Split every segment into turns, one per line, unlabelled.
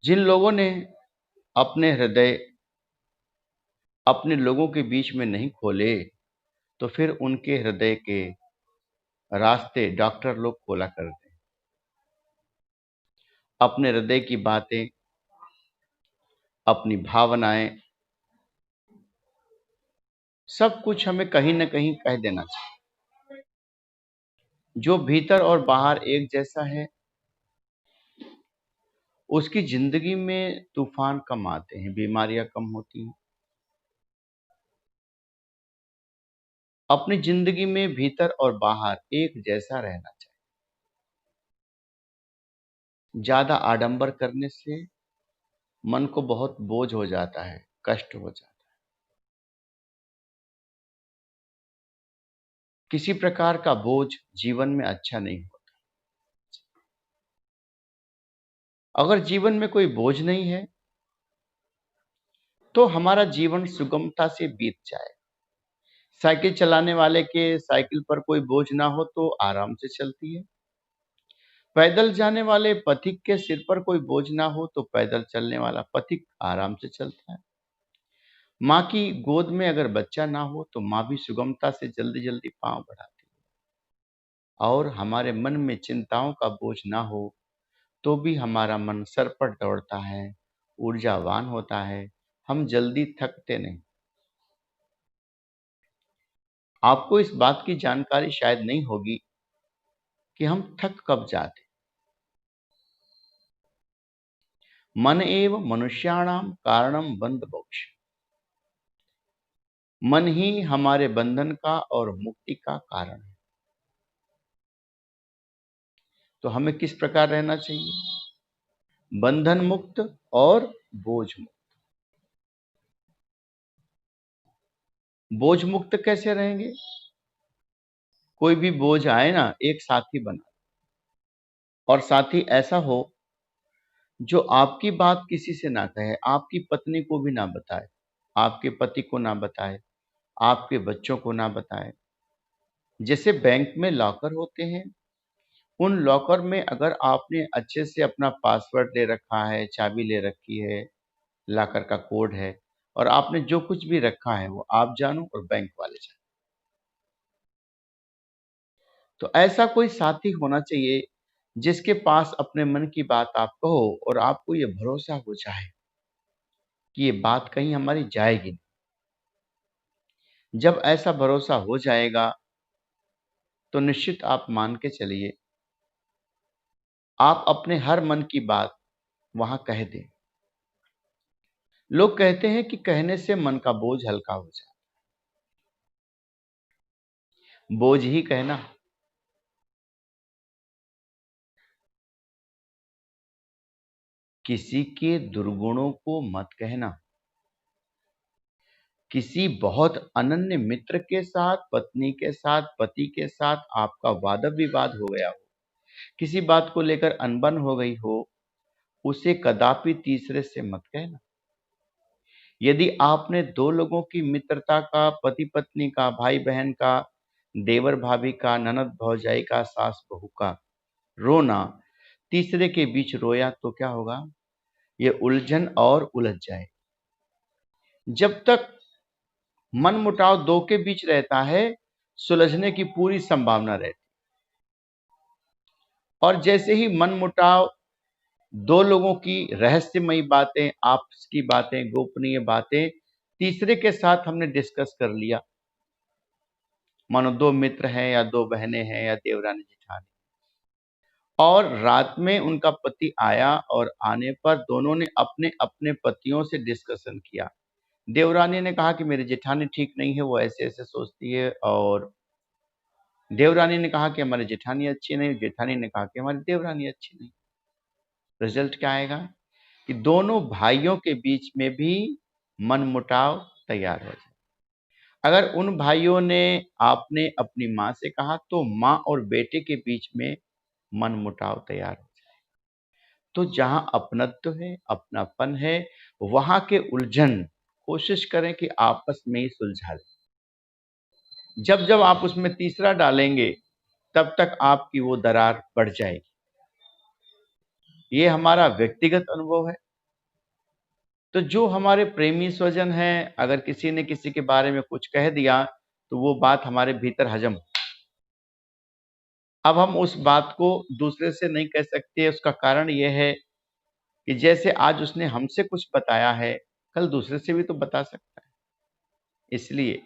जिन लोगों ने अपने हृदय अपने लोगों के बीच में नहीं खोले, तो फिर उनके हृदय के रास्ते डॉक्टर लोग खोला करते हैं। अपने हृदय की बातें, अपनी भावनाएं, सब कुछ हमें कहीं न कहीं कह देना चाहिए। जो भीतर और बाहर एक जैसा है, उसकी जिंदगी में तूफान कम आते हैं, बीमारियां कम होती हैं। अपनी जिंदगी में भीतर और बाहर एक जैसा रहना चाहिए। ज्यादा आडंबर करने से मन को बहुत बोझ हो जाता है, कष्ट हो जाता है। किसी प्रकार का बोझ जीवन में अच्छा नहीं होता। अगर जीवन में कोई बोझ नहीं है, तो हमारा जीवन सुगमता से बीत जाए। साइकिल चलाने वाले के साइकिल पर कोई बोझ ना हो तो आराम से चलती है। पैदल जाने वाले पथिक के सिर पर कोई बोझ ना हो तो पैदल चलने वाला पथिक आराम से चलता है। माँ की गोद में अगर बच्चा ना हो तो माँ भी सुगमता से जल्दी जल्दी पांव बढ़ाती है। और हमारे मन में चिंताओं का बोझ ना हो तो भी हमारा मन सरपट दौड़ता है, ऊर्जावान होता है, हम जल्दी थकते नहीं। आपको इस बात की जानकारी शायद नहीं होगी कि हम थक कब जाते। मन एव मनुष्याणाम कारणम बंध मोक्ष। मन ही हमारे बंधन का और मुक्ति का कारण है। तो हमें किस प्रकार रहना चाहिए? बंधन मुक्त और बोझ मुक्त। बोझ मुक्त कैसे रहेंगे? कोई भी बोझ आए ना, एक साथी बना, और साथी ऐसा हो जो आपकी बात किसी से ना कहे, आपकी पत्नी को भी ना बताए, आपके पति को ना बताए, आपके बच्चों को ना बताए। जैसे बैंक में लॉकर होते हैं, उन लॉकर में अगर आपने अच्छे से अपना पासवर्ड ले रखा है, चाबी ले रखी है, लॉकर का कोड है, और आपने जो कुछ भी रखा है वो आप जानो और बैंक वाले जानो। तो ऐसा कोई साथी होना चाहिए जिसके पास अपने मन की बात आप कहो और आपको ये भरोसा हो जाए कि ये बात कहीं हमारी जाएगी नहीं। जब ऐसा भरोसा हो जाएगा तो निश्चित आप मान के चलिए, आप अपने हर मन की बात वहां कह दें। लोग कहते हैं कि कहने से मन का बोझ हल्का हो जाए। बोझ ही कहना। किसी के दुर्गुणों को मत कहना। किसी बहुत अनन्य मित्र के साथ, पत्नी के साथ, पति के साथ आपका वाद विवाद हो गया हो, किसी बात को लेकर अनबन हो गई हो, उसे कदापि तीसरे से मत कहना। यदि आपने दो लोगों की मित्रता का, पति पत्नी का, भाई बहन का, देवर भाभी का, ननद भौजाई का, सास बहू का रोना तीसरे के बीच रोया तो क्या होगा? ये उलझन और उलझ जाए। जब तक मन मुटाव दो के बीच रहता है, सुलझने की पूरी संभावना रहती। और जैसे ही मन मुटाव दो लोगों की रहस्यमयी बातें, आपस की बातें, गोपनीय बातें तीसरे के साथ हमने डिस्कस कर लिया, मानो दो मित्र हैं या दो बहनें हैं या देवरानी जेठानी, और रात में उनका पति आया और आने पर दोनों ने अपने अपने पतियों से डिस्कशन किया। देवरानी ने कहा कि मेरी जेठानी ठीक नहीं है, वो ऐसे ऐसे सोचती है, और देवरानी ने कहा कि हमारी जेठानी अच्छी नहीं, जेठानी ने कहा कि हमारी देवरानी अच्छी नहीं। रिजल्ट क्या आएगा कि दोनों भाइयों के बीच में भी मनमुटाव तैयार हो जाए। अगर उन भाइयों ने आपने अपनी माँ से कहा तो माँ और बेटे के बीच में मनमुटाव तैयार हो जाए। तो जहां अपनत्व है, अपनापन है, वहां के उलझन कोशिश करें कि आपस में ही सुलझा लें। जब जब आप उसमें तीसरा डालेंगे, तब तक आपकी वो दरार बढ़ जाएगी। ये हमारा व्यक्तिगत अनुभव है। तो जो हमारे प्रेमी स्वजन हैं, अगर किसी ने किसी के बारे में कुछ कह दिया तो वो बात हमारे भीतर हजम। अब हम उस बात को दूसरे से नहीं कह सकते, उसका कारण ये है कि जैसे आज उसने हमसे कुछ बताया है, कल दूसरे से भी तो बता सकता है। इसलिए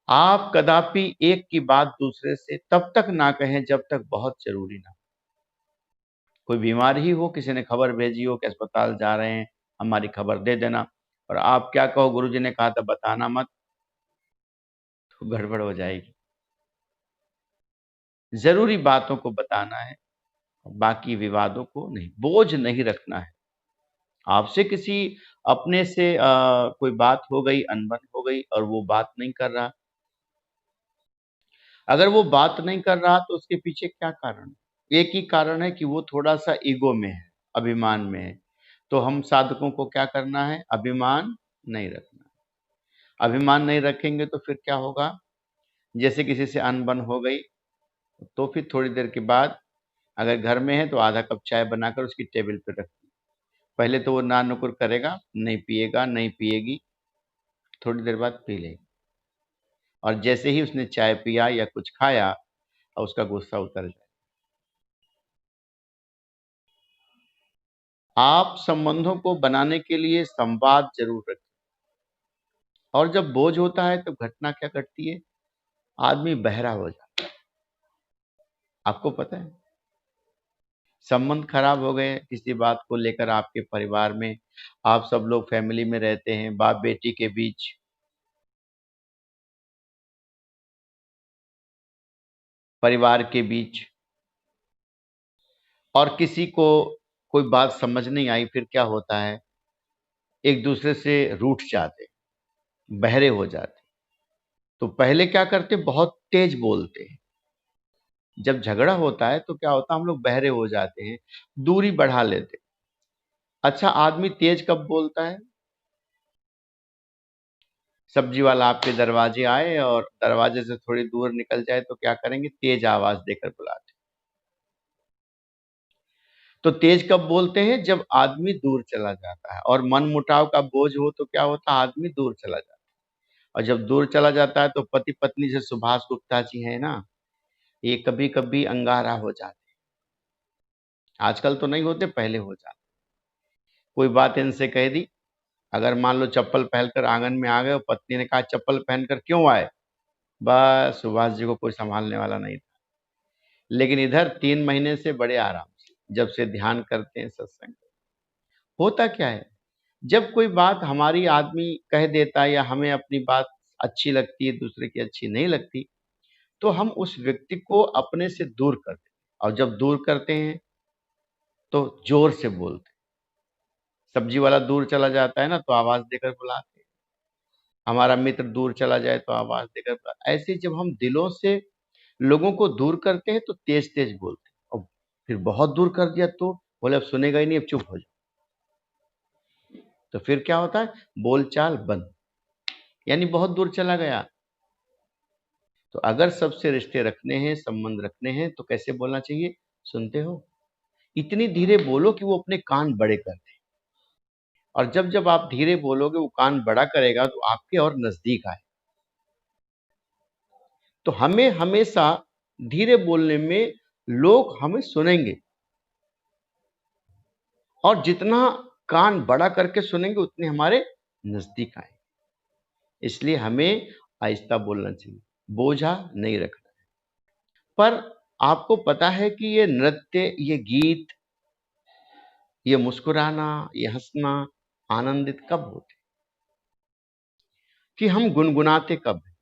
आप कदापि एक की बात दूसरे से तब तक ना कहें जब तक बहुत जरूरी ना हो। कोई बीमार ही हो, किसी ने खबर भेजी हो कि अस्पताल जा रहे हैं, हमारी खबर दे देना, और आप क्या कहो, गुरुजी ने कहा था बताना मत, तो गड़बड़ हो जाएगी। जरूरी बातों को बताना है, बाकी विवादों को नहीं, बोझ नहीं रखना है। आपसे किसी अपने से कोई बात हो गई, अनबन हो गई, और वो बात नहीं कर रहा, अगर वो बात नहीं कर रहा तो उसके पीछे क्या कारण है? एक ही कारण है कि वो थोड़ा सा ईगो में है, अभिमान में है। तो हम साधकों को क्या करना है? अभिमान नहीं रखना। अभिमान नहीं रखेंगे तो फिर क्या होगा? जैसे किसी से अनबन हो गई तो फिर थोड़ी देर के बाद, अगर घर में है तो आधा कप चाय बनाकर उसकी टेबल पे रख दी। पहले तो वो ना नुकुर करेगा, नहीं पिएगा, नहीं पिएगी, थोड़ी देर बाद पी लेगी, और जैसे ही उसने चाय पिया या कुछ खाया, उसका गुस्सा उतर जाए। आप संबंधों को बनाने के लिए संवाद जरूर रखें। और जब बोझ होता है तो घटना क्या घटती है? आदमी बहरा हो जाता है। आपको पता है, संबंध खराब हो गए किसी बात को लेकर आपके परिवार में, आप सब लोग फैमिली में रहते हैं, बाप बेटी के बीच, परिवार के बीच, और किसी को कोई बात समझ नहीं आई, फिर क्या होता है? एक दूसरे से रूठ जाते, बहरे हो जाते। तो पहले क्या करते? बहुत तेज बोलते हैं। जब झगड़ा होता है तो क्या होता है? हम लोग बहरे हो जाते हैं, दूरी बढ़ा लेते। अच्छा, आदमी तेज कब बोलता है? सब्जी वाला आपके दरवाजे आए और दरवाजे से थोड़ी दूर निकल जाए तो क्या करेंगे? तेज आवाज देकर बुलाते। तो तेज कब बोलते हैं? जब आदमी दूर चला जाता है, और मन मुटाव का बोझ हो तो क्या होता है? आदमी दूर चला जाता है। और जब दूर चला जाता है तो पति पत्नी से, सुभाष गुप्ता जी है ना, ये कभी कभी अंगारा हो जाते। आजकल तो नहीं होते, पहले हो जाते। कोई बात इनसे कह दी, अगर मान लो चप्पल पहनकर आंगन में आ गए और पत्नी ने कहा चप्पल पहनकर क्यों आए, बस सुभाष जी को कोई संभालने वाला नहीं था। लेकिन इधर 3 महीने से बड़े आराम से, जब से ध्यान करते हैं, सत्संग। होता क्या है? जब कोई बात हमारी आदमी कह देता है, या हमें अपनी बात अच्छी लगती है, दूसरे की अच्छी नहीं लगती, तो हम उस व्यक्ति को अपने से दूर करते हैं। और जब दूर करते हैं तो जोर से बोलते हैं। सब्जी वाला दूर चला जाता है ना, तो आवाज देकर बुलाते हैं। हमारा मित्र दूर चला जाए तो आवाज देकर ऐसे जब हम दिलों से लोगों को दूर करते हैं तो तेज तेज बोलते हैं, और फिर बहुत दूर कर दिया तो बोले अब सुनेगा ही नहीं, अब चुप हो जाओ। तो फिर क्या होता है? बोलचाल बंद, यानी बहुत दूर चला गया। तो अगर सबसे रिश्ते रखने हैं, संबंध रखने हैं, तो कैसे बोलना चाहिए? सुनते हो? इतनी धीरे बोलो कि वो अपने कान बड़े कर दे। और जब जब आप धीरे बोलोगे, वो कान बड़ा करेगा तो आपके और नजदीक आए। तो हमें हमेशा धीरे बोलने में लोग हमें सुनेंगे, और जितना कान बड़ा करके सुनेंगे उतने हमारे नजदीक आए। इसलिए हमें आहिस्ता बोलना चाहिए, बोझा नहीं रखना। पर आपको पता है कि ये नृत्य, ये गीत, ये मुस्कुराना, ये हंसना, आनंदित कब होते? कि हम गुनगुनाते कब हैं?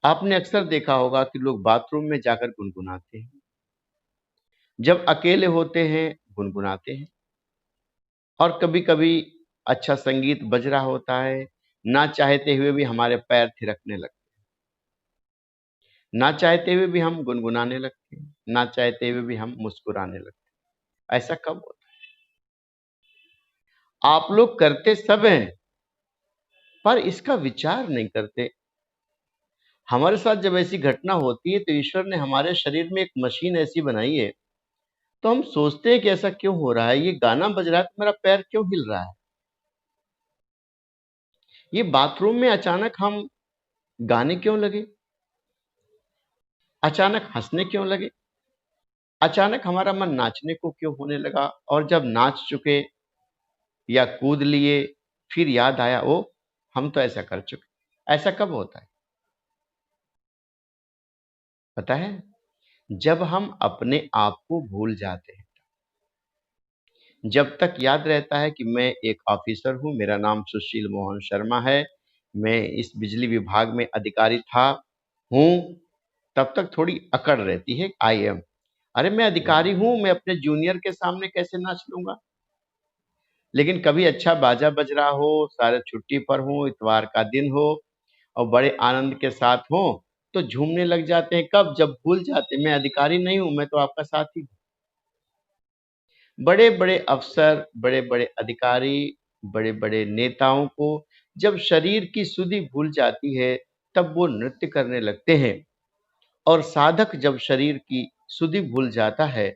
आपने अक्सर देखा होगा कि लोग बाथरूम में जाकर गुनगुनाते हैं, जब अकेले होते हैं गुनगुनाते हैं, और कभी-कभी अच्छा संगीत बज रहा होता है, ना चाहते हुए भी हमारे पैर थिरकने लगते हैं, ना चाहते हुए भी हम गुनगुनाने लगते हैं, ना चाहते हुए भी हम मुस्कुराने लगते हैं। ऐसा कब होता है? आप लोग करते सब हैं, पर इसका विचार नहीं करते। हमारे साथ जब ऐसी घटना होती है तो ईश्वर ने हमारे शरीर में एक मशीन ऐसी बनाई है तो हम सोचते हैं कि ऐसा क्यों हो रहा है, ये गाना बज रहा है तो मेरा पैर क्यों हिल रहा है, ये बाथरूम में अचानक हम गाने क्यों लगे, अचानक हंसने क्यों लगे, अचानक हमारा मन नाचने को क्यों होने लगा, और जब नाच चुके या कूद लिए फिर याद आया, ओ हम तो ऐसा कर चुके। ऐसा कब होता है पता है? जब हम अपने आप को भूल जाते हैं। जब तक याद रहता है कि मैं एक ऑफिसर हूं, मेरा नाम सुशील मोहन शर्मा है, मैं इस बिजली विभाग में अधिकारी था हूं, तब तक थोड़ी अकड़ रहती है, आई एम, अरे मैं अधिकारी हूं, मैं अपने जूनियर के सामने कैसे नाच लूंगा। लेकिन कभी अच्छा बाजा बज रहा हो, सारे छुट्टी पर हो, इतवार का दिन हो और बड़े आनंद के साथ हो, तो झूमने लग जाते हैं। कब? जब भूल जाते मैं अधिकारी नहीं हूं, मैं तो आपका साथी हूं। बड़े बड़े अफसर, बड़े बड़े अधिकारी, बड़े बड़े नेताओं को जब शरीर की सुधि भूल जाती है, तब वो नृत्य करने लगते हैं। और साधक जब शरीर की सुधि भूल जाता है,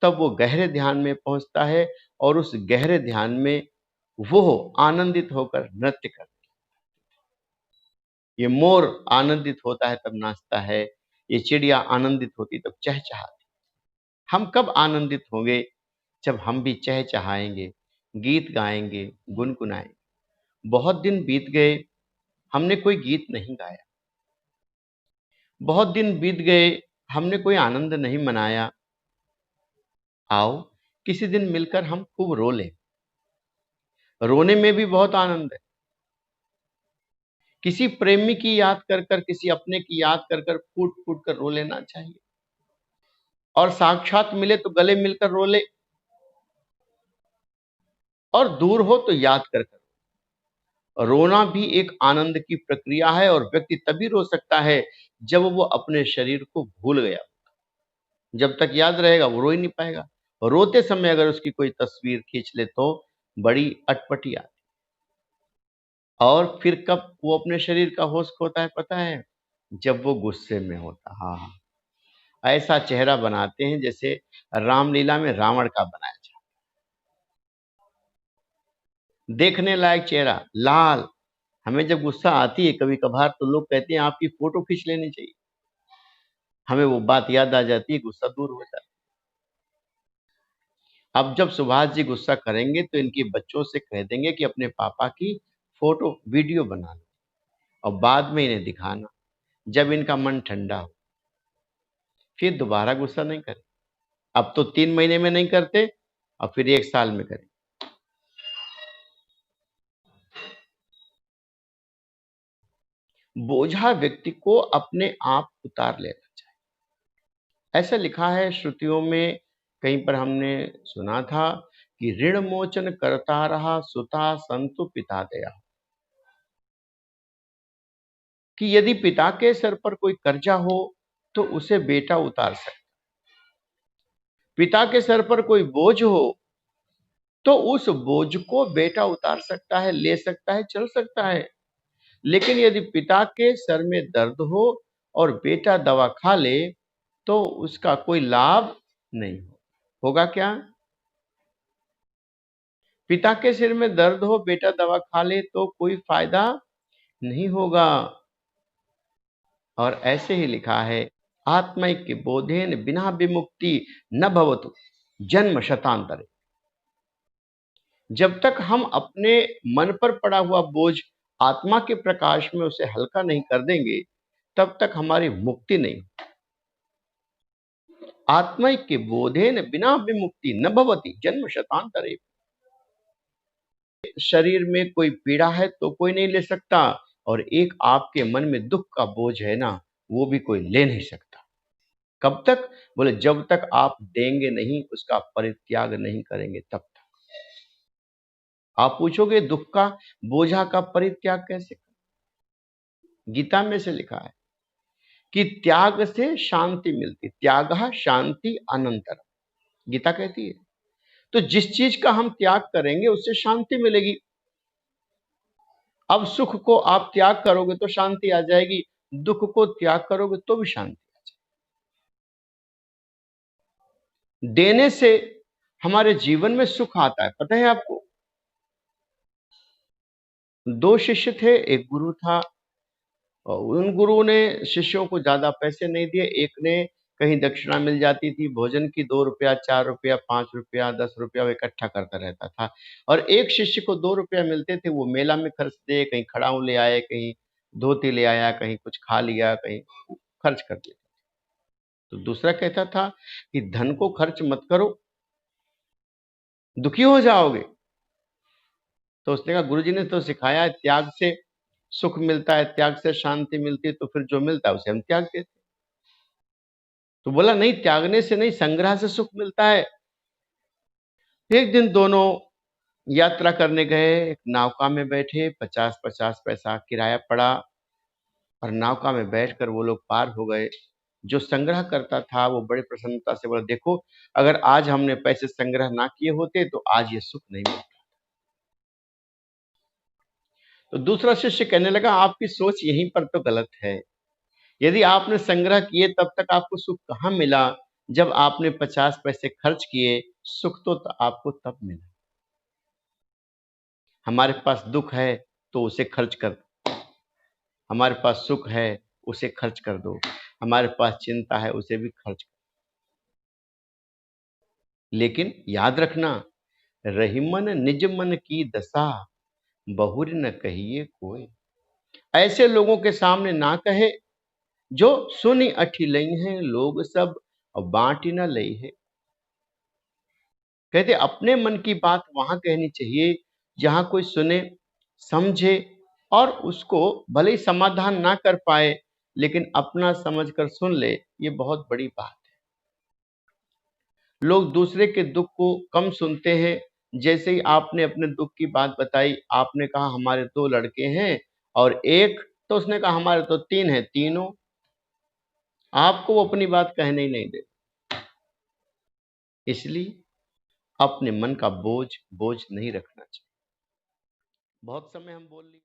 तब वो गहरे ध्यान में पहुंचता है, और उस गहरे ध्यान में वो आनंदित होकर नृत्य करता है। ये मोर आनंदित होता है तब नाचता है, ये चिड़िया आनंदित होती तब चहचहाती। हम कब आनंदित होंगे? जब हम भी चहचहाएंगे, गीत गाएंगे, गुनगुनाएंगे। बहुत दिन बीत गए, हमने कोई गीत नहीं गाया। बहुत दिन बीत गए, हमने कोई आनंद नहीं मनाया। आओ किसी दिन मिलकर हम खूब रो लें। रोने में भी बहुत आनंद है। किसी प्रेमी की याद कर कर, किसी अपने की याद कर कर फूट फूट कर रो लेना चाहिए। और साक्षात मिले तो गले मिलकर रो ले, और दूर हो तो याद कर कर। रोना भी एक आनंद की प्रक्रिया है, और व्यक्ति तभी रो सकता है जब वो अपने शरीर को भूल गया। जब तक याद रहेगा वो रो ही नहीं पाएगा। रोते समय अगर उसकी कोई तस्वीर खींच ले तो बड़ी अटपटी आती। और फिर कब वो अपने शरीर का होश खोता है पता है? जब वो गुस्से में होता। हाँ हाँ, ऐसा चेहरा बनाते हैं जैसे रामलीला में रावण का बनाया जाए। देखने लायक चेहरा लाल। हमें जब गुस्सा आती है कभी कभार, तो लोग कहते हैं आपकी फोटो खींच लेनी चाहिए। हमें वो बात याद आ जाती है, गुस्सा दूर हो जाता है। अब जब सुभाष जी गुस्सा करेंगे तो इनके बच्चों से कह देंगे कि अपने पापा की फोटो वीडियो बना लो, और बाद में इन्हें दिखाना। जब इनका मन ठंडा हो, फिर दोबारा गुस्सा नहीं करें। अब तो 3 महीने में नहीं करते, और फिर 1 साल में करें। बोझा व्यक्ति को अपने आप उतार लेना चाहिए। ऐसा लिखा है श्रुतियों में, कहीं पर हमने सुना था कि ऋण मोचन करता रहा सुता संतु पिता दया। कि यदि पिता के सर पर कोई कर्जा हो तो उसे बेटा उतार सकता। पिता के सर पर कोई बोझ हो तो उस बोझ को बेटा उतार सकता है, ले सकता है, चल सकता है। लेकिन यदि पिता के सर में दर्द हो और बेटा दवा खा ले, तो उसका कोई लाभ नहीं होगा। क्या? पिता के सिर में दर्द हो, बेटा दवा खा ले तो कोई फायदा नहीं होगा। और ऐसे ही लिखा है, आत्मैक्य बोधेन बिना विमुक्ति न भवतु जन्म शतांतरे। जब तक हम अपने मन पर पड़ा हुआ बोझ आत्मा के प्रकाश में उसे हल्का नहीं कर देंगे, तब तक हमारी मुक्ति नहीं। आत्मैक्य बोधेन बिना विमुक्ति न भवति जन्म शतांतरे। शरीर में कोई पीड़ा है तो कोई नहीं ले सकता, और एक आपके मन में दुख का बोझ है ना, वो भी कोई ले नहीं सकता। कब तक? बोले जब तक आप देंगे नहीं, उसका परित्याग नहीं करेंगे तब तक। आप पूछोगे दुख का बोझा का परित्याग कैसे? गीता में से लिखा है कि त्याग से शांति मिलती, त्यागः शांति अनंतर। गीता कहती है। तो जिस चीज का हम त्याग करेंगे उससे शांति मिलेगी। अब सुख को आप त्याग करोगे तो शांति आ जाएगी, दुख को त्याग करोगे तो भी शांति। देने से हमारे जीवन में सुख आता है। पता है आपको, दो शिष्य थे, एक गुरु था। और उन गुरु ने शिष्यों को ज्यादा पैसे नहीं दिए। एक ने, कहीं दक्षिणा मिल जाती थी भोजन की, 2 रुपया, 4 रुपया, 5 रुपया, 10 रुपया वो इकट्ठा करता रहता था। और एक शिष्य को 2 रुपया मिलते थे, वो मेला में खर्च दे, कहीं खड़ाऊ ले आए, कहीं धोती ले आया, कहीं कुछ खा लिया, कहीं खर्च कर दिया। तो दूसरा कहता था कि धन को खर्च मत करो, दुखी हो जाओगे। तो उसने कहा, गुरुजी ने तो सिखाया है त्याग से सुख मिलता है, त्याग से शांति मिलती है, तो फिर जो मिलता है उसे हम त्याग देते। तो बोला, नहीं, त्यागने से नहीं, संग्रह से सुख मिलता है। एक दिन दोनों यात्रा करने गए, एक नौका में बैठे, 50-50 पैसा किराया पड़ा, और नौका में बैठकर वो लोग पार हो गए। जो संग्रह करता था वो बड़े प्रसन्नता से बोला, देखो, अगर आज हमने पैसे संग्रह ना किए होते तो आज ये सुख नहीं मिलता। तो दूसरा शिष्य कहने लगा, आपकी सोच यहीं पर तो गलत है। यदि आपने संग्रह किए तब तक आपको सुख कहाँ मिला? जब आपने 50 पैसे खर्च किए, सुख तो आपको तब मिला। हमारे पास दुख है तो उसे खर्च कर दो, हमारे पास सुख है उसे खर्च कर दो, हमारे पास चिंता है उसे भी खर्च कर। लेकिन याद रखना, रहीमन निज मन की दशा, बहुर न कहिए कोई। ऐसे लोगों के सामने ना कहे जो सुनी अठी लई हैं लोग सब, और बांटी न लई है। कहते अपने मन की बात वहां कहनी चाहिए जहां कोई सुने, समझे, और उसको भले ही समाधान ना कर पाए, लेकिन अपना समझकर सुन ले, ये बहुत बड़ी बात है। लोग दूसरे के दुख को कम सुनते हैं। जैसे ही आपने अपने दुख की बात बताई, आपने कहा हमारे 2 लड़के हैं और एक, तो उसने कहा हमारे तो 3 हैं, तीनों। आपको वो अपनी बात कहने ही नहीं दे। इसलिए अपने मन का बोझ बोझ नहीं रखना चाहिए। बहुत समय हम बोल लिए।